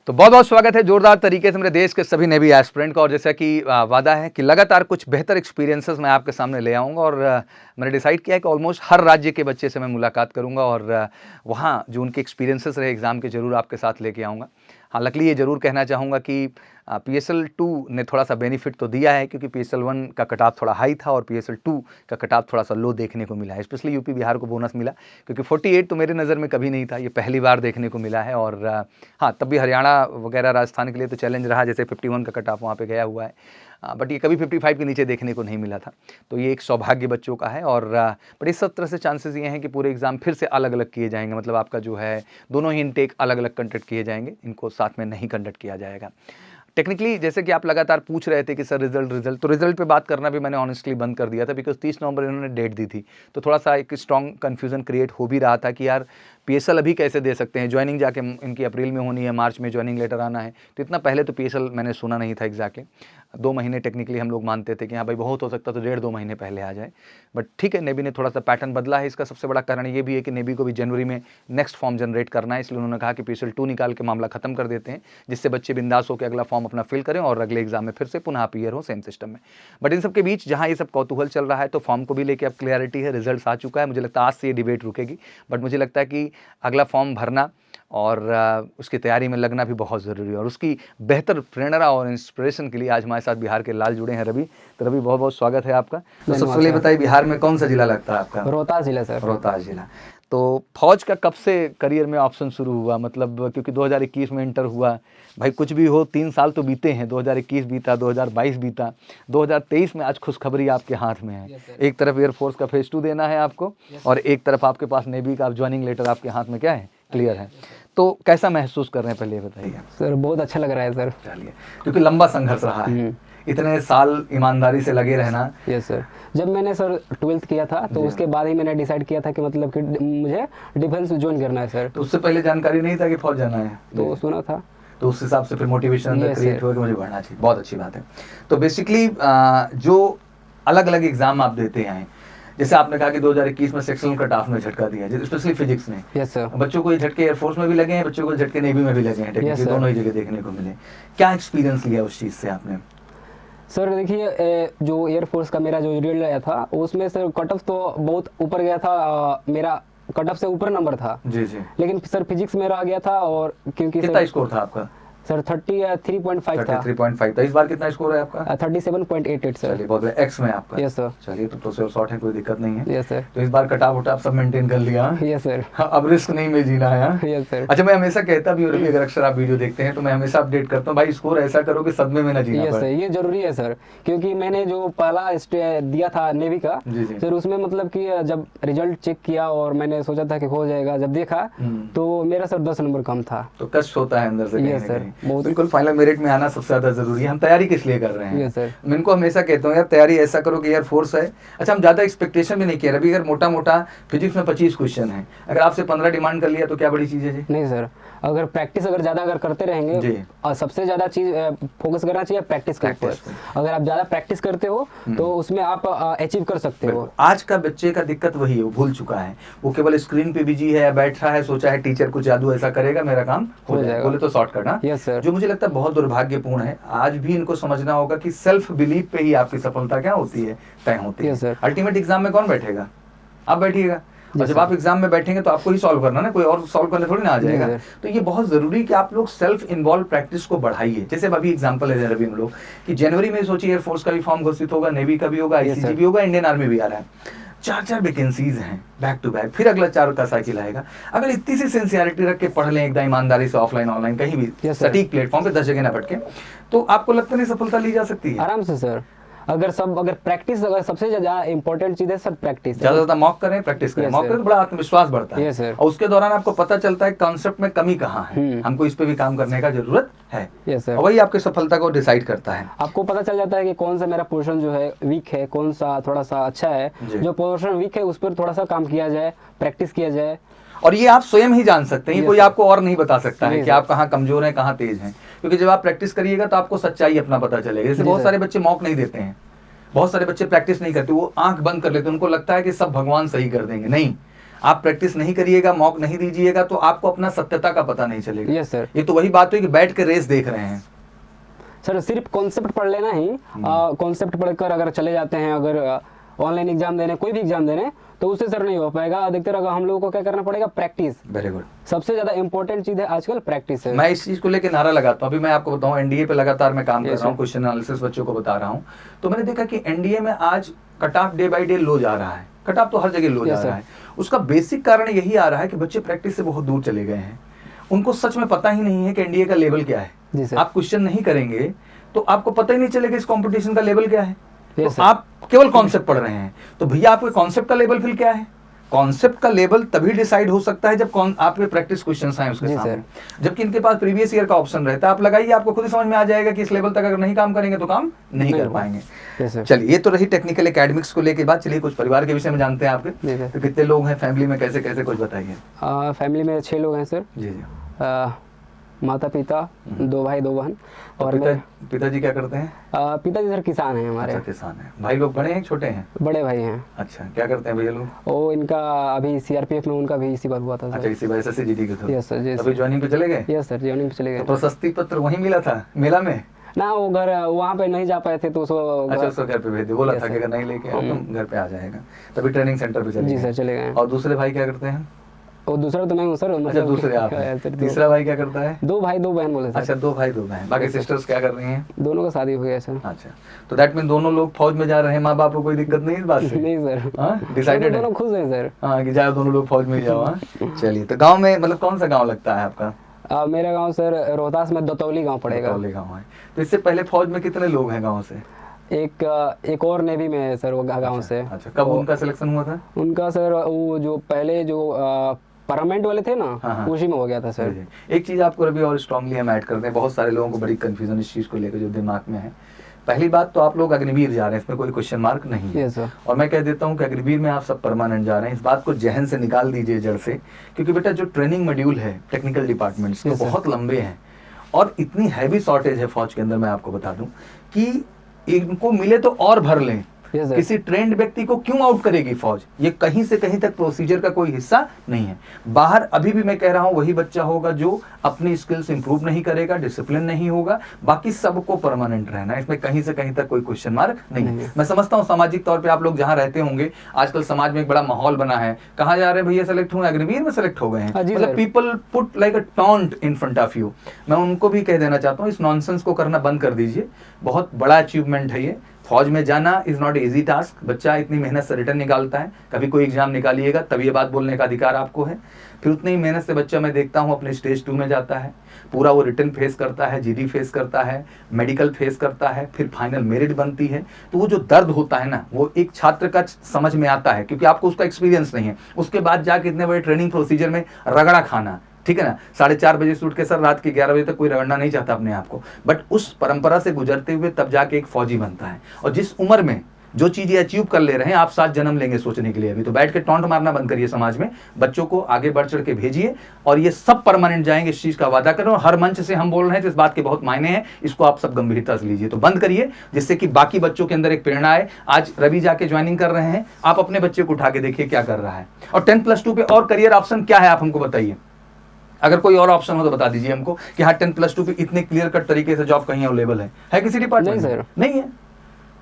तो बहुत बहुत स्वागत है जोरदार तरीके से मेरे देश के सभी नेवी एस्पिरेंट का। और जैसा कि वादा है कि लगातार कुछ बेहतर एक्सपीरियंसेस मैं आपके सामने ले आऊँगा। और मैंने डिसाइड किया है कि ऑलमोस्ट हर राज्य के बच्चे से मैं मुलाकात करूँगा और वहाँ जो उनके एक्सपीरियंसेस रहे एग्ज़ाम के ज़रूर आपके साथ लेके आऊँगा। हाँ, लकली ये ज़रूर कहना चाहूँगा कि PSL 2 ने थोड़ा सा बेनिफिट तो दिया है, क्योंकि PSL 1 का कट ऑफ थोड़ा हाई था और PSL 2 का कट ऑफ थोड़ा सा लो देखने को मिला है। स्पेशली यूपी बिहार को बोनस मिला, क्योंकि 48 तो मेरे नज़र में कभी नहीं था, ये पहली बार देखने को मिला है। और हाँ, तब भी हरियाणा वगैरह राजस्थान के लिए तो चैलेंज रहा, जैसे 51 का कट ऑफ वहाँ पे गया हुआ है, बट ये कभी 55 के नीचे देखने को नहीं मिला था। तो ये एक सौभाग्य बच्चों का है। और बट इस सब तरह से चांसेस ये हैं कि पूरे एग्ज़ाम फिर से अलग अलग किए जाएंगे, मतलब आपका जो है दोनों ही इनटेक अलग अलग कंडक्ट किए जाएंगे, इनको साथ में नहीं कंडक्ट किया जाएगा। टेक्निकली जैसे कि आप लगातार पूछ रहे थे कि सर रिजल्ट, तो रिजल्ट पे बात करना भी मैंने ऑनेस्टली बंद कर दिया था, बिकॉज 30 नवंबर इन्होंने डेट दी थी। तो थोड़ा सा एक स्ट्रॉन्ग कन्फ्यूज़न क्रिएट हो भी रहा था कि यार PSL अभी कैसे दे सकते हैं, ज्वाइनिंग जाके इनकी अप्रैल में होनी है, मार्च में ज्वाइनिंग लेटर आना है। तो इतना पहले तो PSL मैंने सुना नहीं था एग्जैक्टली। 2 महीने टेक्निकली हम लोग मानते थे कि हाँ भाई बहुत हो सकता तो 1.5-2 महीने पहले आ जाए। बट ठीक है, नेवी ने थोड़ा सा पैटर्न बदला है। इसका सबसे बड़ा कारण ये भी है कि नेवी को भी जनवरी में नेक्स्ट फॉर्म जनरेट करना है, इसलिए उन्होंने कहा कि PSL 2 निकाल के मामला खत्म कर देते हैं, जिससे बच्चे बिंदास होकर अगला फॉर्म अपना फिल करें और अगले एग्जाम में फिर से पुनः अपीयर हो सेम सिस्टम में। बट इन सब के बीच जहाँ ये सब कौतूहल चल रहा है, तो फॉर्म को भी लेकर अब क्लियरिटी है, रिजल्ट आ चुका है। मुझे लगता है आज से ये डिबेट रुकेगी, बट मुझे लगता है कि अगला फॉर्म भरना और उसकी तैयारी में लगना भी बहुत ज़रूरी है। और उसकी बेहतर प्रेरणा और इंस्पिरेशन के लिए आज हमारे साथ बिहार के लाल जुड़े हैं, रवि। तो रवि, बहुत बहुत स्वागत है आपका। तो सबसे पहले बताइए, बिहार में कौन सा जिला लगता है आपका? रोहतास जिला सर। रोहतास जिला। तो फौज का कब से करियर में ऑप्शन शुरू हुआ, मतलब क्योंकि 2021 में इंटर हुआ, भाई कुछ भी हो 3 साल तो बीते हैं, 2021 बीता, 2022 बीता, 2023 में आज खुशखबरी आपके हाथ में है। एक तरफ एयरफोर्स का फेज 2 देना है आपको, और एक तरफ आपके पास नेवी का ज्वाइनिंग लेटर आपके हाथ में क्या है, क्लियर है। तो कैसा महसूस कर रहे हैं, पहले बताइए। सर बहुत अच्छा लग रहा है सर। चलिए, क्योंकि लंबा संघर्ष रहा है, इतने साल ईमानदारी से लगे रहना। Yes sir. जब मैंने सर 12th किया था तो उसके बाद ही मैंने डिसाइड किया था कि मतलब कि मुझे डिफेंस ज्वाइन करना है सर। तो उससे पहले जानकारी नहीं था कि फौज जाना है? तो सुना था, तो उस हिसाब से फिर मोटिवेशन अंदर क्रिएट हुआ कि मुझे बढ़ना चाहिए। बहुत अच्छी बात है। तो बेसिकली जो अलग अलग एग्जाम आप देते हैं, जैसे आपने कहा कि 2021 में सेक्शनल कट ऑफ में झटका दिया, स्पेशली फिजिक्स में। Yes sir. बच्चों को ये झटके एयरफोर्स में भी लगे हैं, बच्चों को झटके नेवी में भी लगे हैं, टेक्निकली दोनों ही जगह देखने को मिले। क्या एक्सपीरियंस लिया उस चीज़ से आपने? सर देखिए, जो एयरफोर्स का मेरा जो रिजल्ट आया था उसमें सर कट ऑफ तो बहुत ऊपर गया था, मेरा कट ऑफ से ऊपर नंबर था जी जी। लेकिन सर फिजिक्स मेरा आ गया था। और क्योंकि कितना स्कोर था आपका? सर 33.5 था। 33.5 था। इस बार कितना स्कोर है आपका? 37.88 सर। चलिए, बहुत एक्स में आपका। Yes sir. चलिए, तो से शॉर्ट है, कोई दिक्कत नहीं है। Yes sir. तो इस बार कटाव उटाव सब मेंटेन कर लिया? Yes sir. अब रिस्क नहीं में जीना है। Yes sir. अच्छा, मैं हमेशा कहता भी हूँ, अगर अक्सर आप वीडियो देखते हैं तो मैं हमेशा अपडेट करता हूँ, भाई स्कोर ऐसा करो कि सदमे में ना जीना पड़े। ये जरूरी है सर, क्योंकि मैंने जो पहला दिया था नेवी का सर, उसमें मतलब कि जब रिजल्ट चेक किया और मैंने सोचा था कि हो जाएगा, जब देखा तो मेरा सर 10 नंबर कम था। तो कष्ट होता है अंदर से। Yes sir. बिल्कुल, फाइनल मेरिट में आना सबसे ज्यादा जरूरी है। हम तैयारी किस लिए कर रहे हैं? Yes sir. मैं इनको हमेशा कहता हूँ, यार तैयारी ऐसा करो कि एयर फोर्स है। अच्छा, हम ज्यादा एक्सपेक्टेशन भी नहीं किया। अभी अगर मोटा मोटा फिजिक्स में 25 क्वेश्चन है, अगर आपसे 15 डिमांड कर लिया तो क्या बड़ी चीज है जी? नहीं सर, अगर प्रैक्टिस अगर ज्यादा करते रहेंगे, और सबसे ज्यादा चीज फोकस करना चाहिए प्रैक्टिस के ऊपर। अगर आप ज्यादा प्रैक्टिस करते हो तो उसमें आप अचीव कर सकते हो। आज का बच्चे का दिक्कत वही है, वो भूल चुका है, वो केवल स्क्रीन पे बिजी है, बैठ रहा है, सोचा है टीचर कुछ जादू ऐसा करेगा मेरा काम हो जाएगा, बोले तो शॉर्टकट। हाँ, यस सर। जो मुझे लगता है बहुत दुर्भाग्यपूर्ण है। आज भी इनको समझना होगा कि सेल्फ बिलीफ पे ही आपकी सफलता क्या होती है, तय होती है। अल्टीमेट एग्जाम में कौन बैठेगा? आप बैठिएगा, और जब आप एग्जाम में बैठेंगे तो आपको ही सॉल्व करना ना, कोई और सॉल्व करने थोड़ी ना आ जाएगा। तो ये बहुत जरूरी कि आप लोग सेल्फ इन्वॉल्व प्रैक्टिस को बढ़ाइए। जैसे अभी एग्जांपल ले रहे हैं हम लोग कि जनवरी में सोचिए एयरफोर्स का भी फॉर्म घोषित होगा, नेवी का भी होगा, ICG भी होगा, इंडियन आर्मी भी आ रहा है। 4 वैकेंसीज हैं बैक टू बैक, फिर अगला 4 का साइकिल आएगा। अगर इतनी सी सिंसियरिटी रख के पढ़ लें एकदम ईमानदारी से, ऑफलाइन ऑनलाइन कहीं भी सटीक प्लेटफॉर्म पे 10 जगह ना भटके, तो आपको लगता नहीं सफलता ली जा सकती है? आराम से सर। अगर प्रैक्टिस, अगर सबसे ज्यादा इंपॉर्टेंट चीज है सर प्रैक्टिस। ज्यादा मॉक करें, प्रैक्टिस करें, मॉक करें तो बड़ा आत्मविश्वास बढ़ता है। और उसके दौरान आपको पता चलता है कॉन्सेप्ट में कमी कहाँ है, हमको इस पे भी काम करने का जरूरत है। और वही आपकी सफलता को डिसाइड करता है। आपको पता चल जाता है कि कौन सा मेरा पोर्शन जो है वीक है, कौन सा थोड़ा सा अच्छा है। जो पोर्शन वीक है उस पर थोड़ा सा काम किया जाए, प्रैक्टिस किया जाए। और ये आप स्वयं ही जान सकते हैं, कोई आपको और नहीं बता सकता है कि आप कहाँ कमजोर हैं, कहाँ तेज हैं। क्योंकि जब आप प्रैक्टिस करिएगा तो आपको सच्चाई अपना पता चलेगा। जैसे बहुत सारे बच्चे मॉक नहीं देते हैं, बहुत सारे बच्चे प्रैक्टिस नहीं करते, वो आंख बंद कर लेते हैं, उनको लगता है कि सब भगवान सही कर देंगे। नहीं, आप प्रैक्टिस नहीं करिएगा, मॉक नहीं दीजिएगा, तो आपको अपना सत्यता का पता नहीं चलेगा। Yes sir. ये तो वही बात हुई कि बैठ के रेस देख रहे हैं। सर सिर्फ कॉन्सेप्ट पढ़ लेना ही, कॉन्सेप्ट पढ़कर अगर चले जाते हैं, अगर ऑनलाइन एग्जाम देने, कोई भी एग्जाम देने, तो उससे सर नहीं हो पाएगा। अधिकतर अगर हम लोगों को क्या करना पड़ेगा, प्रैक्टिस। Very good. सबसे ज्यादा इंपॉर्टेंट चीज है आजकल प्रैक्टिस है। मैं इस चीज को लेकर नारा लगाता हूँ। अभी मैं आपको बताऊं, एनडीए पे लगातार मैं काम कर रहा हूँ, क्वेश्चन एनालिसिस बच्चों को बता रहा हूँ। तो मैंने देखा कि एनडीए में आज cut off day by day लो जा रहा है। कट ऑफ तो हर जगह लो जा रहा है। उसका बेसिक कारण यही आ रहा है कि बच्चे प्रैक्टिस से बहुत दूर चले गए हैं। उनको सच में पता ही नहीं है कि एनडीए का लेवल क्या है। आप क्वेश्चन नहीं करेंगे तो आपको पता ही नहीं चलेगा इस कंपटीशन का लेवल क्या है। तो आप केवल कॉन्सेप्ट पढ़ रहे हैं, तो भैया आपके कॉन्सेप्ट का लेवल फिर क्या है? कॉन्सेप्ट का लेवल तभी डिसाइड हो सकता है जब आपके प्रैक्टिस क्वेश्चंस आए उसके सामने। जबकि इनके पास प्रीवियस ईयर का ऑप्शन रहता है, आप लगाइए, आपको खुद ही समझ में आ जाएगा कि इस लेवल तक अगर नहीं काम करेंगे तो काम नहीं कर पाएंगे। चलिए, ये तो रही टेक्निकल एकेडमिक्स को लेके बात। चलिए कुछ परिवार के विषय में जानते हैं आपके। तो कितने लोग हैं फैमिली में, कैसे कैसे कुछ बताइए। फैमिली में 6 लोग हैं सर। जी जी। माता पिता, 2 भाई 2 बहन। और पिताजी क्या करते हैं? पिताजी सर किसान हैं हमारे। अच्छा, किसान हैं। भाई लोग बड़े हैं छोटे हैं? बड़े भाई हैं। अच्छा, क्या करते हैं भैया लोग? वो इनका अभी सीआरपीएफ में उनका भी इसी बार हुआ था सर। अच्छा, इसी बार एसएससी जीडी के थ्रू। Yes sir. जी अभी ज्वाइनिंग पे चले गए? यस सर, ज्वाइनिंग पे चले गए। तो प्रशस्ति पत्र वहीं मिला था मेला में ना? वो घर वहाँ पे नहीं जा पाए थे तो उसको उसको घर पे भेज दिया। बोला था कि अगर नहीं लेके आओ तो घर पे आ जाएगा। तभी ट्रेनिंग सेंटर पे चले जी सर, चले गए। और दूसरे भाई क्या करते हैं? और दूसरा तो मैं हूँ सर। अच्छा, दूसरे आप हैं। तीसरा भाई क्या करता है? 2 भाई 2 बहन बोले सर। अच्छा, 2 भाई 2 बहन। बाकी सिस्टर्स क्या कर रही हैं? दोनों का शादी हो गया सर। अच्छा, तो दैट मीन दोनों लोग फौज में जा रहे हैं। माँ बाप को कोई दिक्कत नहीं इस बात से? नहीं सर। हाँ, डिसाइडेड है, दोनों खुश हैं सर। हाँ, कि जाओ दोनों लोग फौज में जाओ। हाँ, चलिए। तो गाँव में मतलब कौन सा गाँव लगता है आपका? मेरा गाँव सर रोहतास में दतौली गाँव पड़ेगा। दतौली गाँव है। तो इससे पहले फौज में कितने लोग हैं गाँव से? एक और नेवी में है सर वो गाँव से। अच्छा, कब उनका सिलेक्शन हुआ था? उनका सर वो जो पहले जो परमानेंट वाले थे ना, उसी में हो गया था सर। एक चीज आपको अभी और स्ट्रांगली हम ऐड करते हैं, बहुत सारे लोगों को बड़ी कंफ्यूजन इस चीज को लेकर जो दिमाग में है। पहली बात तो आप लोग अग्निवीर जा रहे हैं, इसमें कोई क्वेश्चन मार्क नहीं है। yes, और मैं कह देता हूं कि अग्निवीर में आप सब परमानेंट जा रहे हैं। इस बात को जहन से निकाल दीजिए जड़ से, क्योंकि बेटा जो ट्रेनिंग मॉड्यूल है टेक्निकल डिपार्टमेंट्स के बहुत लंबे हैं और इतनी हैवी शॉर्टेज है फौज के अंदर। मैं आपको बता दूं कि इनको मिले तो और भर लें। किसी ट्रेंड व्यक्ति को क्यों आउट करेगी फौज? ये कहीं से कहीं तक प्रोसीजर का कोई हिस्सा नहीं है। बाहर अभी भी मैं कह रहा हूं वही बच्चा होगा जो अपनी स्किल्स इंप्रूव नहीं करेगा, डिसिप्लिन नहीं होगा, बाकी सबको परमानेंट रहना है। इसमें कहीं से कहीं तक कोई क्वेश्चन मार्क नहीं है। मैं समझता हूं सामाजिक तौर पे आप लोग जहां रहते होंगे, आजकल समाज में एक बड़ा माहौल बना है। कहा जा रहे हैं भैया सेलेक्ट हुए, अग्निवीर में सेलेक्ट हो गए हैं। मतलब people put like a taunt in front of you. मैं उनको भी कह देना चाहता हूँ, इस नॉनसेंस को करना बंद कर दीजिए। बहुत बड़ा अचीवमेंट है ये। फौज में जाना इज नॉट इजी टास्क। बच्चा इतनी मेहनत से रिटर्न निकालता है, कभी कोई एग्जाम निकालिएगा तब ये बात बोलने का अधिकार आपको है। फिर उतनी ही मेहनत से बच्चा मैं देखता हूँ अपने स्टेज 2 में जाता है, पूरा वो रिटर्न फेस करता है, जीडी फेस करता है, मेडिकल फेस करता है, फिर फाइनल मेरिट बनती है। तो वो जो दर्द होता है ना, वो एक छात्र का समझ में आता है, क्योंकि आपको उसका एक्सपीरियंस नहीं है। उसके बाद जाके इतने बड़े ट्रेनिंग प्रोसीजर में रगड़ा खाना, ठीक है ना, 4:30 बजे से उठ के सर रात के 11 बजे तक कोई रगड़ना नहीं चाहता अपने आप को, बट उस परंपरा से गुजरते हुए तब जाके एक फौजी बनता है। और जिस उम्र में जो चीजें अचीव कर ले रहे हैं, आप 7 जन्म लेंगे सोचने के लिए। अभी तो बैठ के टॉन्ट मारना बंद करिए समाज में, बच्चों को आगे बढ़ चढ़ के भेजिए और ये सब परमानेंट जाएंगे, इस चीज का वादा करें। और हर मंच से हम बोल रहे हैं तो इस बात के बहुत मायने हैं, इसको आप सब गंभीरता से लीजिए। तो बंद करिए, जिससे कि बाकी बच्चों के अंदर एक प्रेरणा आए। आज रवि जाके ज्वाइनिंग कर रहे हैं, आप अपने बच्चे को उठा के देखिए क्या कर रहा है। और 10+2 पे और करियर ऑप्शन क्या है आप हमको बताइए। अगर कोई और ऑप्शन हो तो बता दीजिए हमको कि हाँ 10+2 पे इतने क्लियर कट तरीके से जॉब कहीं अवेलेबल है किसी डिपार्टमेंट में? नहीं है।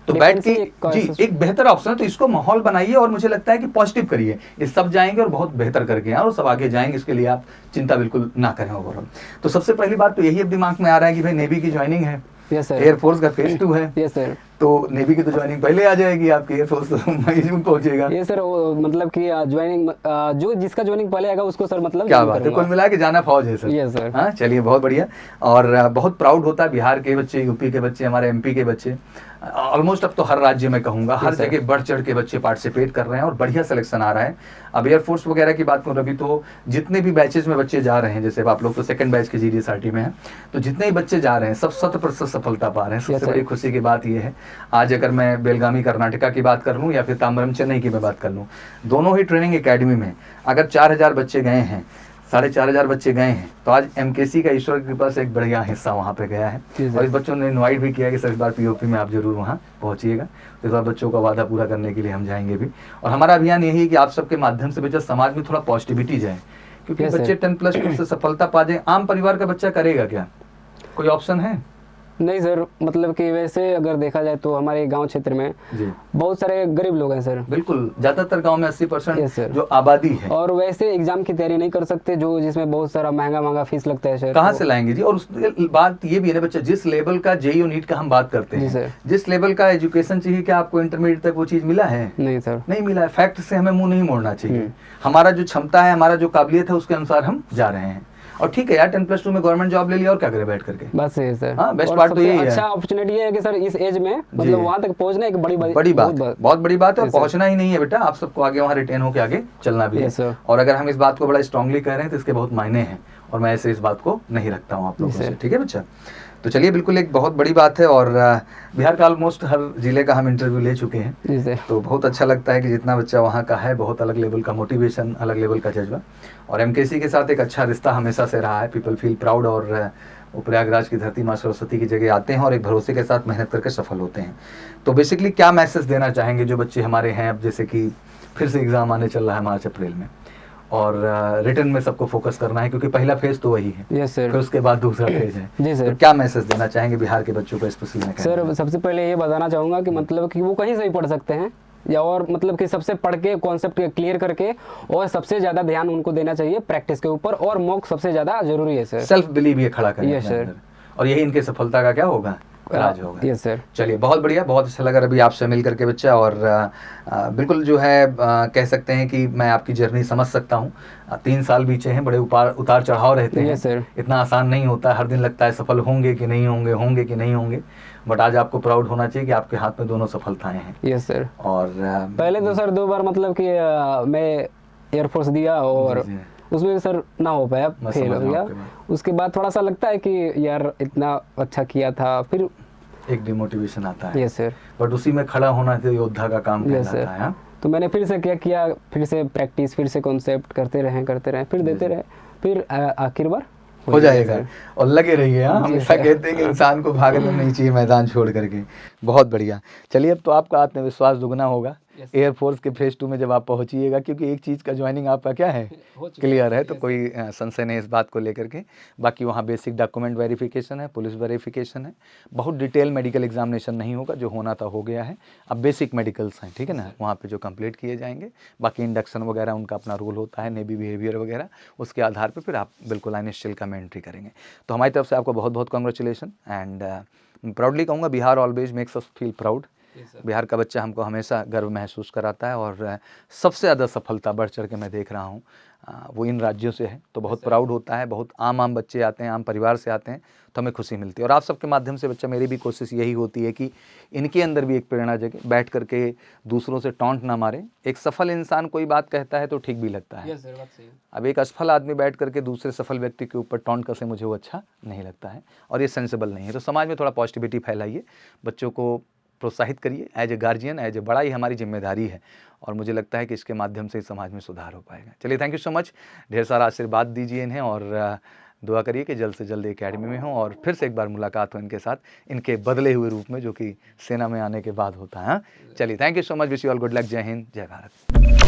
तो बैठ के जी एक बेहतर ऑप्शन है, तो इसको माहौल बनाइए और मुझे लगता है कि पॉजिटिव करिए। ये सब जाएंगे और बहुत बेहतर करके और सब आगे जाएंगे, इसके लिए आप चिंता बिल्कुल ना करें ओवरऑल। तो सबसे पहली बात तो यही अब दिमाग में आ रहा है कि भाई नेवी की ज्वाइनिंग है, एयरफोर्स का फेज 2 है। Yes sir. तो नेवी की तो ज्वाइनिंग पहले आ जाएगी, आपकी एयरफोर्स तो मई जून पहुंचेगा। ये सर मतलब कि ज्वाइनिंग जो जिसका ज्वाइनिंग पहले आएगा उसको सर मतलब क्या बात है, कुल मिला के जाना फौज है सर। Yes sir. हाँ चलिए, बहुत बढ़िया। और बहुत प्राउड होता है बिहार के बच्चे, यूपी के बच्चे, हमारे एमपी के बच्चे, ऑलमोस्ट अब तो हर राज्य में कहूंगा हर जगह बढ़ चढ़ के बच्चे पार्टिसिपेट कर रहे हैं और बढ़िया सिलेक्शन आ रहा है। अब एयरफोर्स वगैरह की बात करूँ अभी तो जितने भी बैचेज में बच्चे जा रहे हैं, जैसे आप लोग तो सेकंड बैच के GDSRT में हैं, तो जितने ही बच्चे जा रहे हैं सब 100% सफलता पा रहे हैं। सबसे बड़ी खुशी की बात यह है, आज अगर मैं बेलगामी कर्नाटका की बात कर लूँ या फिर ताम्बरम चेन्नई की मैं बात कर लूँ, दोनों ही ट्रेनिंग एकेडमी में अगर 4000 बच्चे गए हैं, 4,500 बच्चे गए हैं, तो आज एमकेसी का ईश्वर की कृपा से एक बढ़िया हिस्सा वहाँ पे गया है। और इस बच्चों ने इनवाइट भी किया कि सर इस बार पीओपी में आप जरूर वहाँ पहुँचिएगा। तो इस बार बच्चों का वादा पूरा करने के लिए हम जाएंगे भी, और हमारा अभियान यही है कि आप सबके माध्यम से बच्चा समाज में थोड़ा पॉजिटिविटी जाए, क्योंकि बच्चे 10+2 से सफलता पा जाए। आम परिवार का बच्चा करेगा क्या, कोई ऑप्शन है? नहीं सर, मतलब कि वैसे अगर देखा जाए तो हमारे गांव क्षेत्र में जी बहुत सारे गरीब लोग हैं सर। बिल्कुल, ज्यादातर गांव में 80% Yes, sir. जो आबादी है, और वैसे एग्जाम की तैयारी नहीं कर सकते, जो जिसमें बहुत सारा महंगा फीस लगता है सर। कहाँ से लाएंगे जी? और उस बात ये भी है ना बच्चा, जिस लेवल का जेईई नीट का हम बात करते जी हैं, सर। जिस लेवल का एजुकेशन चाहिए, क्या आपको इंटरमीडिएट तक वो चीज मिला है? नहीं सर। नहीं मिला है। फैक्ट से हमें मुंह नहीं मोड़ना चाहिए। हमारा जो क्षमता है, हमारा जो काबिलियत है, उसके अनुसार हम जा रहे हैं। और ठीक है यार, 10+2 में गवर्नमेंट जॉब ले लिया और क्या करे बैठ करके, बस ये सर। हाँ, बेस्ट और पार्ट तो सबसे यही है। अच्छा अपॉर्चुनिटी है कि सर इस एज में मतलब वहां तक पहुंचना एक बड़ी बात बहुत बहुत बड़ी बात है। और Yes, sir. पहुंचना ही नहीं है बेटा, आप सबको आगे वहाँ रिटेन होकर आगे चलना भी Yes, है। sir. और अगर हम इस बात को बड़ा स्ट्रांगली कह रहे हैं तो इसके बहुत मायने हैं, और मैं ऐसे इस बात को नहीं रखता हूँ आप लोगों Yes, से। sir. ठीक है बच्चा? तो चलिए, बिल्कुल एक बहुत बड़ी बात है। और बिहार का ऑलमोस्ट हर जिले का हम इंटरव्यू ले चुके हैं, जी सर। तो बहुत अच्छा लगता है कि जितना बच्चा वहाँ का है, बहुत अलग लेवल का मोटिवेशन, अलग लेवल का जज्बा, और एमकेसी के साथ एक अच्छा रिश्ता हमेशा से रहा है। पीपल फील प्राउड, और वो प्रयागराज की धरती माँ सरस्वती की जगह आते हैं और एक भरोसे के साथ मेहनत करके सफल होते हैं। तो बेसिकली क्या मैसेज देना चाहेंगे जो बच्चे हमारे हैं, अब जैसे कि फिर से एग्जाम आने चल रहा है मार्च अप्रैल में, और रिटर्न में सबको फोकस करना है, क्योंकि पहला फेज तो वही है, यस सर। फिर उसके बाद दूसरा फेज है। जी सर। तो क्या मैसेज देना चाहेंगे बिहार के बच्चों को स्पेशली? सर सबसे पहले ये बताना चाहूँगा कि मतलब कि वो कहीं से भी पढ़ सकते हैं, या और मतलब कि सबसे पढ़ के कॉन्सेप्ट क्लियर करके, और सबसे ज़्यादा ध्यान उनको देना चाहिए प्रैक्टिस के ऊपर, और मॉक सबसे ज़्यादा जरूरी है सर। सेल्फ बिलीव ये खड़ा करना Yes, अपने sir. अंदर, और यही इनके सफलता का क्या होगा, राज होगा। Yes sir. चलिए, बहुत बढ़िया, बहुत अच्छा लगा रवि आपसे मिल करके बच्चा। और बिल्कुल जो है कह सकते हैं कि मैं आपकी जर्नी समझ सकता हूँ। 3 साल बीते हैं, बड़े उतार चढ़ाव रहते हैं। Yes, sir. इतना आसान नहीं होता, हर दिन लगता है सफल होंगे कि नहीं होंगे, होंगे कि नहीं होंगे, बट आज आपको प्राउड होना चाहिए कि आपके हाथ में दोनों सफलताएं हैं। Yes sir. और पहले तो सर 2 बार मतलब कि मैं एयरफोर्स दिया, और जी, जी। उसमें भी सर ना हो पाया, मैं फेल समझ हो रहा गया। हूँ आपकी बात। उसके बाद थोड़ा सा लगता है कि यार इतना अच्छा किया था, फिर एक डिमोटिवेशन आता है, यस सर। बट उसी में खड़ा होना तो योद्धा का काम Yes, कहलाता sir. है। हाँ? तो मैंने फिर से क्या किया, फिर से प्रैक्टिस, फिर से कॉन्सेप्ट करते रहे, फिर देते रहे, फिर आखिर बार हो जाएगा। और लगे रहिए, हाँ, जी हमेशा सर। कहते हैं कि इंसान को भागना नहीं चाहिए मैदान छोड़ करके। बहुत बढ़िया। चलिए, अब तो आपका आत्मविश्वास दुगना होगा एयरफोर्स के फेज 2 में जब आप पहुंचिएगा, क्योंकि एक चीज़ का ज्वाइनिंग आपका क्या है, क्लियर है, तो कोई संशय नहीं इस बात को लेकर के। बाकी वहाँ बेसिक डॉक्यूमेंट वेरिफिकेशन है, पुलिस वेरिफिकेशन है, बहुत डिटेल मेडिकल एग्जामिनेशन नहीं होगा, जो होना था हो गया है। अब बेसिक मेडिकल्स हैं, ठीक है ना, वहाँ पे जो कंप्लीट किए जाएंगे। बाकी इंडक्शन वगैरह उनका अपना रूल होता है, नेवी बिहेवियर वगैरह, उसके आधार पर फिर आप बिल्कुल इनिशियल का में एंट्री करेंगे। तो हमारी तरफ से आपको बहुत बहुत कॉन्ग्रेचुलेसन, एंड प्राउडली कहूँगा, Bihar always makes us feel proud. Bihar का बच्चा हमको हमेशा गर्व महसूस कराता है, और सबसे ज़्यादा सफलता बढ़ चढ़ के मैं देख रहा हूँ वो इन राज्यों से है, तो बहुत प्राउड होता है। बहुत आम बच्चे आते हैं, आम परिवार से आते हैं, तो हमें खुशी मिलती है। और आप सबके माध्यम से बच्चा, मेरी भी कोशिश यही होती है कि इनके अंदर भी एक प्रेरणा जगे, बैठ करके दूसरों से टॉन्ट ना मारे। एक सफल इंसान कोई बात कहता है तो ठीक भी लगता है, अब एक असफल आदमी बैठ करके दूसरे सफल व्यक्ति के ऊपर टॉन्ट कसे, मुझे वो अच्छा नहीं लगता है, और ये सेंसिबल नहीं है। तो समाज में थोड़ा पॉजिटिविटी फैलाइए, बच्चों को प्रोत्साहित करिए। As a guardian, as a बड़ा ही हमारी जिम्मेदारी है, और मुझे लगता है कि इसके माध्यम से समाज में सुधार हो पाएगा। चलिए, थैंक यू सो मच, ढेर सारा आशीर्वाद दीजिए इन्हें, और दुआ करिए कि जल्द से जल्द एकेडमी में हो, और फिर से एक बार मुलाकात हो इनके साथ, इनके बदले हुए रूप में, जो कि सेना में आने के बाद होता है। चलिए, thank you so much, wish you all good luck, जय हिंद, जय भारत।